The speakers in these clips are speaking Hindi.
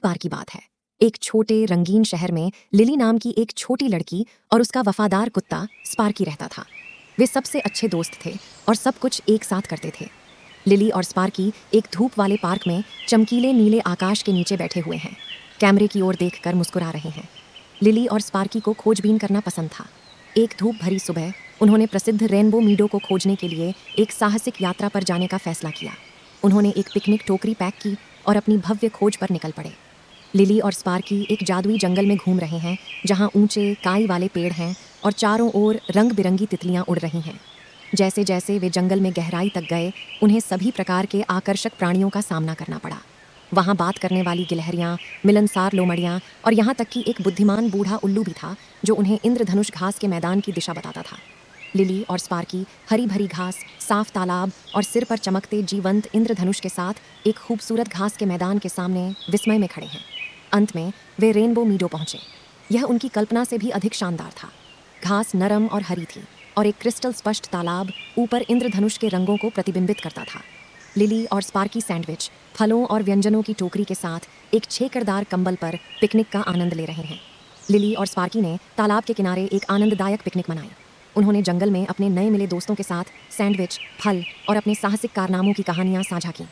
एक बार की बात है। एक छोटे रंगीन शहर में लिली नाम की एक छोटी लड़की और उसका वफादार कुत्ता स्पार्की रहता था। वे सबसे अच्छे दोस्त थे और सब कुछ एक साथ करते थे। लिली और स्पार्की एक धूप वाले पार्क में चमकीले नीले आकाश के नीचे बैठे हुए हैं, कैमरे की ओर देखकर मुस्कुरा रहे हैं। लिली और स्पार्की को खोजबीन करना पसंद था। एक धूप भरी सुबह उन्होंने प्रसिद्ध रेनबो मीडो को खोजने के लिए एक साहसिक यात्रा पर जाने का फैसला किया। उन्होंने एक पिकनिक टोकरी पैक की और अपनी भव्य खोज पर निकल पड़े। लिली और स्पार्की एक जादुई जंगल में घूम रहे हैं, जहां ऊंचे काई वाले पेड़ हैं और चारों ओर रंग बिरंगी तितलियां उड़ रही हैं। जैसे जैसे वे जंगल में गहराई तक गए, उन्हें सभी प्रकार के आकर्षक प्राणियों का सामना करना पड़ा। वहां बात करने वाली गिलहरियां, मिलनसार लोमड़ियां और यहाँ तक कि एक बुद्धिमान बूढ़ा उल्लू भी था, जो उन्हें इंद्रधनुष घास के मैदान की दिशा बताता था। लिली और स्पार्की हरी भरी घास, साफ तालाब और सिर पर चमकते जीवंत इंद्रधनुष के साथ एक खूबसूरत घास के मैदान के सामने विस्मय में खड़े हैं। अंत में वे रेनबो मीडो पहुंचे। यह उनकी कल्पना से भी अधिक शानदार था। घास नरम और हरी थी और एक क्रिस्टल स्पष्ट तालाब ऊपर इंद्रधनुष के रंगों को प्रतिबिंबित करता था। लिली और स्पार्की सैंडविच, फलों और व्यंजनों की टोकरी के साथ एक छेकड़दार कंबल पर पिकनिक का आनंद ले रहे हैं। लिली और स्पार्की ने तालाब के किनारे एक आनंददायक पिकनिक मनाई। उन्होंने जंगल में अपने नए मिले दोस्तों के साथ सैंडविच, फल और अपने साहसिक कारनामों की कहानियां साझा की।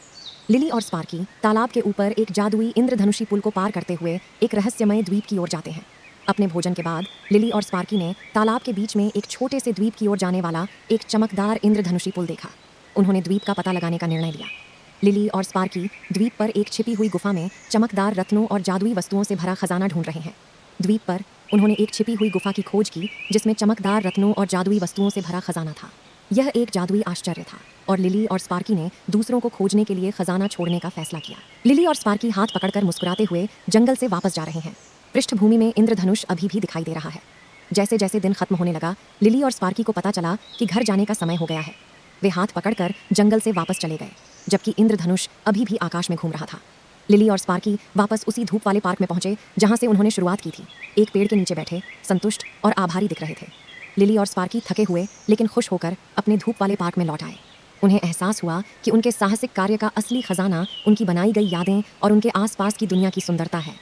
लिली और स्पार्की तालाब के ऊपर एक जादुई इंद्रधनुषी पुल को पार करते हुए एक रहस्यमय द्वीप की ओर जाते हैं। अपने भोजन के बाद लिली और स्पार्की ने तालाब के बीच में एक छोटे से द्वीप की ओर जाने वाला एक चमकदार इंद्रधनुषी पुल देखा। उन्होंने द्वीप का पता लगाने का निर्णय लिया। लिली और स्पार्की द्वीप पर एक छिपी हुई गुफा में चमकदार रत्नों और जादुई वस्तुओं से भरा खजाना ढूंढ रहे हैं। द्वीप पर उन्होंने एक छिपी हुई गुफा की खोज की, जिसमें चमकदार रत्नों और जादुई वस्तुओं से भरा खजाना था। यह एक जादुई आश्चर्य था और लिली और स्पार्की ने दूसरों को खोजने के लिए खजाना छोड़ने का फैसला किया। लिली और स्पार्की हाथ पकड़कर मुस्कुराते हुए जंगल से वापस जा रहे हैं। पृष्ठभूमि में इंद्रधनुष अभी भी दिखाई दे रहा है। जैसे जैसे दिन खत्म होने लगा, लिली और स्पार्की को पता चला कि घर जाने का समय हो गया है। वे हाथ पकड़कर जंगल से वापस चले गए, जबकि इंद्रधनुष अभी भी आकाश में घूम रहा था। लिली और स्पार्की वापस उसी धूप वाले पार्क में पहुंचे जहां से उन्होंने शुरुआत की थी। एक पेड़ के नीचे बैठे, संतुष्ट और आभारी दिख रहे थे। लिली और स्पार्की थके हुए लेकिन खुश होकर अपने धूप वाले पार्क में लौट आए। उन्हें एहसास हुआ कि उनके साहसिक कार्य का असली खजाना उनकी बनाई गई यादें और उनके आसपास की दुनिया की सुंदरता है।